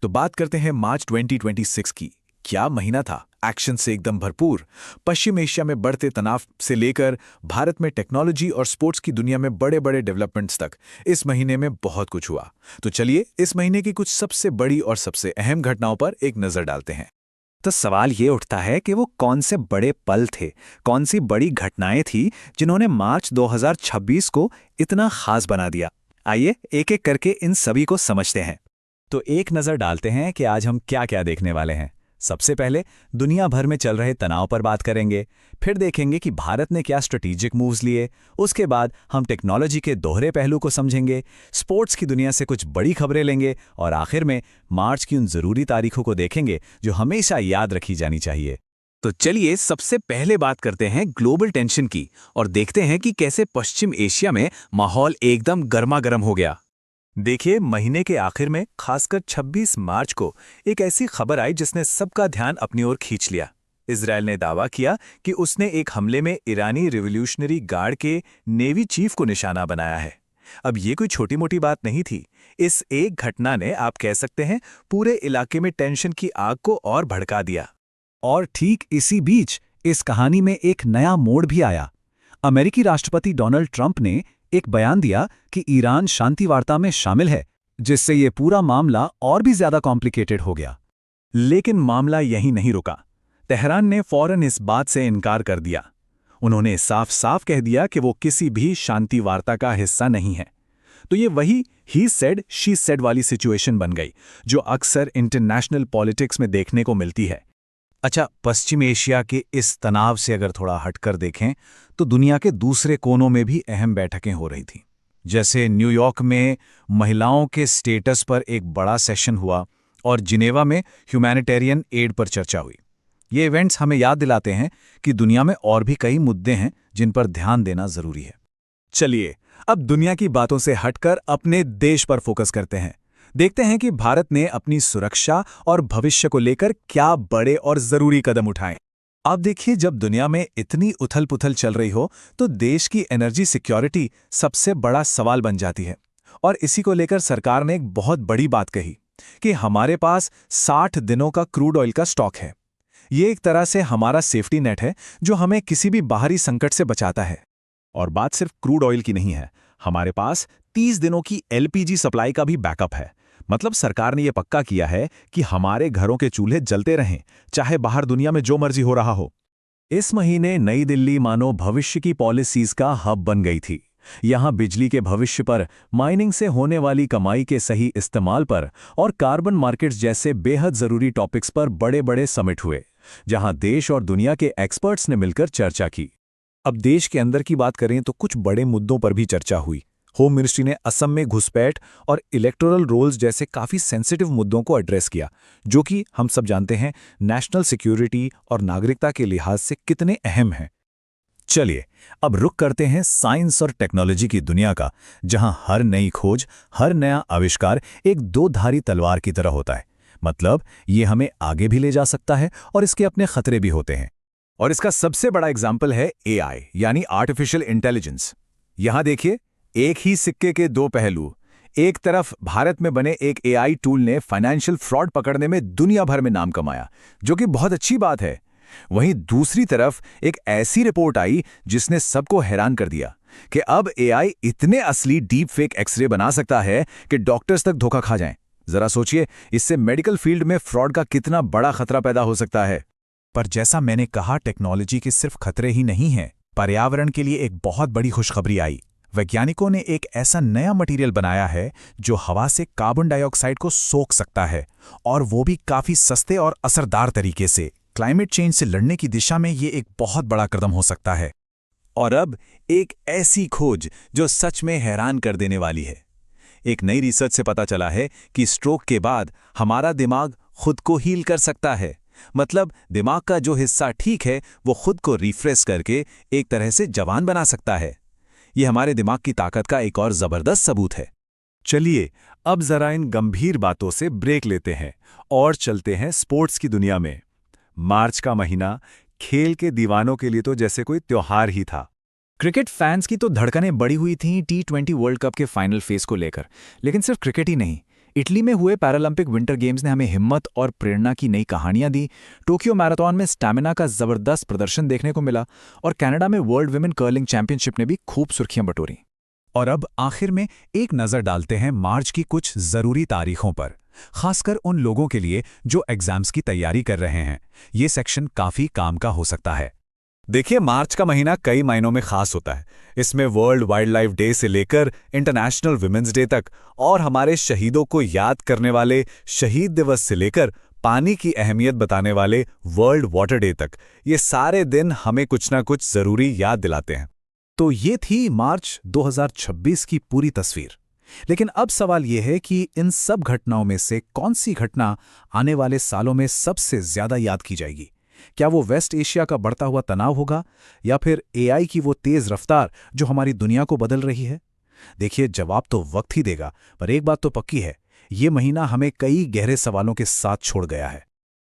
तो बात करते हैं मार्च 2026 की। क्या महीना था, एक्शन से एकदम भरपूर। पश्चिम एशिया में बढ़ते तनाव से लेकर भारत में टेक्नोलॉजी और स्पोर्ट्स की दुनिया में बड़े बड़े डेवलपमेंट्स तक इस महीने में बहुत कुछ हुआ। तो चलिए इस महीने की कुछ सबसे बड़ी और सबसे अहम घटनाओं पर एक नजर डालते हैं। तो सवाल ये उठता है कि वो कौन से बड़े पल थे, कौन सी बड़ी घटनाएं थी जिन्होंने मार्च 2026 को इतना खास बना दिया। आइए एक एक करके इन सभी को समझते हैं। तो एक नज़र डालते हैं कि आज हम क्या क्या देखने वाले हैं। सबसे पहले दुनिया भर में चल रहे तनाव पर बात करेंगे, फिर देखेंगे कि भारत ने क्या स्ट्रेटेजिक मूव्स लिए, उसके बाद हम टेक्नोलॉजी के दोहरे पहलू को समझेंगे, स्पोर्ट्स की दुनिया से कुछ बड़ी खबरें लेंगे और आखिर में मार्च की उन ज़रूरी तारीखों को देखेंगे जो हमेशा याद रखी जानी चाहिए। तो चलिए सबसे पहले बात करते हैं ग्लोबल टेंशन की और देखते हैं कि कैसे पश्चिम एशिया में माहौल एकदम गर्मा गर्म हो गया। देखिए, महीने के आखिर में खासकर 26 मार्च को एक ऐसी खबर आई जिसने सबका ध्यान अपनी ओर खींच लिया। इजरायल ने दावा किया कि उसने एक हमले में ईरानी रिवॉल्यूशनरी गार्ड के नेवी चीफ को निशाना बनाया है। अब ये कोई छोटी मोटी बात नहीं थी। इस एक घटना ने, आप कह सकते हैं, पूरे इलाके में टेंशन की आग को और भड़का दिया। और ठीक इसी बीच इस कहानी में एक नया मोड़ भी आया। अमेरिकी राष्ट्रपति डोनाल्ड ट्रंप ने एक बयान दिया कि ईरान शांति वार्ता में शामिल है, जिससे ये पूरा मामला और भी ज्यादा कॉम्प्लिकेटेड हो गया। लेकिन मामला यहीं नहीं रुका। तेहरान ने फौरन इस बात से इनकार कर दिया। उन्होंने साफ साफ कह दिया कि वो किसी भी शांति वार्ता का हिस्सा नहीं है। तो ये वही ही सेड शी सेड वाली सिचुएशन बन गई जो अक्सर इंटरनेशनल पॉलिटिक्स में देखने को मिलती है। अच्छा, पश्चिम एशिया के इस तनाव से अगर थोड़ा हटकर देखें तो दुनिया के दूसरे कोनों में भी अहम बैठकें हो रही थीं। जैसे न्यूयॉर्क में महिलाओं के स्टेटस पर एक बड़ा सेशन हुआ और जिनेवा में ह्यूमैनिटेरियन एड पर चर्चा हुई। ये इवेंट्स हमें याद दिलाते हैं कि दुनिया में और भी कई मुद्दे हैं जिन पर ध्यान देना जरूरी है। चलिए अब दुनिया की बातों से हटकर अपने देश पर फोकस करते हैं। देखते हैं कि भारत ने अपनी सुरक्षा और भविष्य को लेकर क्या बड़े और जरूरी कदम उठाए। आप देखिए, जब दुनिया में इतनी उथल-पुथल चल रही हो तो देश की एनर्जी सिक्योरिटी सबसे बड़ा सवाल बन जाती है। और इसी को लेकर सरकार ने एक बहुत बड़ी बात कही कि हमारे पास 60 दिनों का क्रूड ऑयल का स्टॉक है। ये एक तरह से हमारा सेफ्टी नेट है जो हमें किसी भी बाहरी संकट से बचाता है। और बात सिर्फ क्रूड ऑयल की नहीं है, हमारे पास 30 दिनों की एलपीजी सप्लाई का भी बैकअप है। मतलब सरकार ने यह पक्का किया है कि हमारे घरों के चूल्हे जलते रहें, चाहे बाहर दुनिया में जो मर्जी हो रहा हो। इस महीने नई दिल्ली मानो भविष्य की पॉलिसीज का हब बन गई थी। यहां बिजली के भविष्य पर, माइनिंग से होने वाली कमाई के सही इस्तेमाल पर और कार्बन मार्केट्स जैसे बेहद जरूरी टॉपिक्स पर बड़े बड़े समिट हुए, जहां देश और दुनिया के एक्सपर्ट्स ने मिलकर चर्चा की। अब देश के अंदर की बात करें तो कुछ बड़े मुद्दों पर भी चर्चा हुई। होम मिनिस्ट्री ने असम में घुसपैठ और इलेक्टोरल रोल्स जैसे काफ़ी सेंसिटिव मुद्दों को एड्रेस किया, जो कि हम सब जानते हैं नेशनल सिक्योरिटी और नागरिकता के लिहाज से कितने अहम हैं। चलिए अब रुख करते हैं साइंस और टेक्नोलॉजी की दुनिया का, जहां हर नई खोज, हर नया आविष्कार एक दो-धारी तलवार की तरह होता है। मतलब ये हमें आगे भी ले जा सकता है और इसके अपने खतरे भी होते हैं। और इसका सबसे बड़ा एग्जाम्पल है एआई यानी आर्टिफिशियल इंटेलिजेंस। यहां देखिए, एक ही सिक्के के दो पहलू। एक तरफ भारत में बने एक एआई टूल ने फाइनेंशियल फ्रॉड पकड़ने में दुनिया भर में नाम कमाया, जो कि बहुत अच्छी बात है। वहीं दूसरी तरफ एक ऐसी रिपोर्ट आई जिसने सबको हैरान कर दिया कि अब एआई इतने असली डीप फेक एक्सरे बना सकता है कि डॉक्टर्स तक धोखा खा जाएं। जरा सोचिए, इससे मेडिकल फील्ड में फ्रॉड का कितना बड़ा खतरा पैदा हो सकता है। पर जैसा मैंने कहा, टेक्नोलॉजी के सिर्फ खतरे ही नहीं हैं। पर्यावरण के लिए एक बहुत बड़ी खुशखबरी आई। वैज्ञानिकों ने एक ऐसा नया मटेरियल बनाया है जो हवा से कार्बन डाइऑक्साइड को सोख सकता है, और वो भी काफी सस्ते और असरदार तरीके से। क्लाइमेट चेंज से लड़ने की दिशा में ये एक बहुत बड़ा कदम हो सकता है। और अब एक ऐसी खोज जो सच में हैरान कर देने वाली है। एक नई रिसर्च से पता चला है कि स्ट्रोक के बाद हमारा दिमाग खुद को हील कर सकता है। मतलब दिमाग का जो हिस्सा ठीक है वो खुद को रिफ्रेश करके एक तरह से जवान बना सकता है। ये हमारे दिमाग की ताकत का एक और जबरदस्त सबूत है। चलिए अब जरा इन गंभीर बातों से ब्रेक लेते हैं और चलते हैं स्पोर्ट्स की दुनिया में। मार्च का महीना खेल के दीवानों के लिए तो जैसे कोई त्योहार ही था। क्रिकेट फैंस की तो धड़कनें बढ़ी हुई थीं T20 वर्ल्ड कप के फाइनल फेज को लेकर। लेकिन सिर्फ क्रिकेट ही नहीं, इटली में हुए पैरालंपिक विंटर गेम्स ने हमें हिम्मत और प्रेरणा की नई कहानियां दी। टोक्यो मैराथन में स्टैमिना का जबरदस्त प्रदर्शन देखने को मिला और कनाडा में वर्ल्ड विमेन कर्लिंग चैंपियनशिप ने भी खूब सुर्खियां बटोरी। और अब आखिर में एक नज़र डालते हैं मार्च की कुछ ज़रूरी तारीखों पर, खासकर उन लोगों के लिए जो एग्जाम्स की तैयारी कर रहे हैं। ये सेक्शन काफ़ी काम का हो सकता है। देखिए, मार्च का महीना कई मायनों में खास होता है। इसमें वर्ल्ड वाइल्ड लाइफ डे से लेकर इंटरनेशनल विमेंस डे तक और हमारे शहीदों को याद करने वाले शहीद दिवस से लेकर पानी की अहमियत बताने वाले वर्ल्ड वाटर डे तक, ये सारे दिन हमें कुछ ना कुछ ज़रूरी याद दिलाते हैं। तो ये थी मार्च 2026 की पूरी तस्वीर। लेकिन अब सवाल ये है कि इन सब घटनाओं में से कौन सी घटना आने वाले सालों में सबसे ज्यादा याद की जाएगी? क्या वो वेस्ट एशिया का बढ़ता हुआ तनाव होगा या फिर एआई की वो तेज रफ्तार जो हमारी दुनिया को बदल रही है? देखिए, जवाब तो वक्त ही देगा, पर एक बात तो पक्की है, ये महीना हमें कई गहरे सवालों के साथ छोड़ गया है।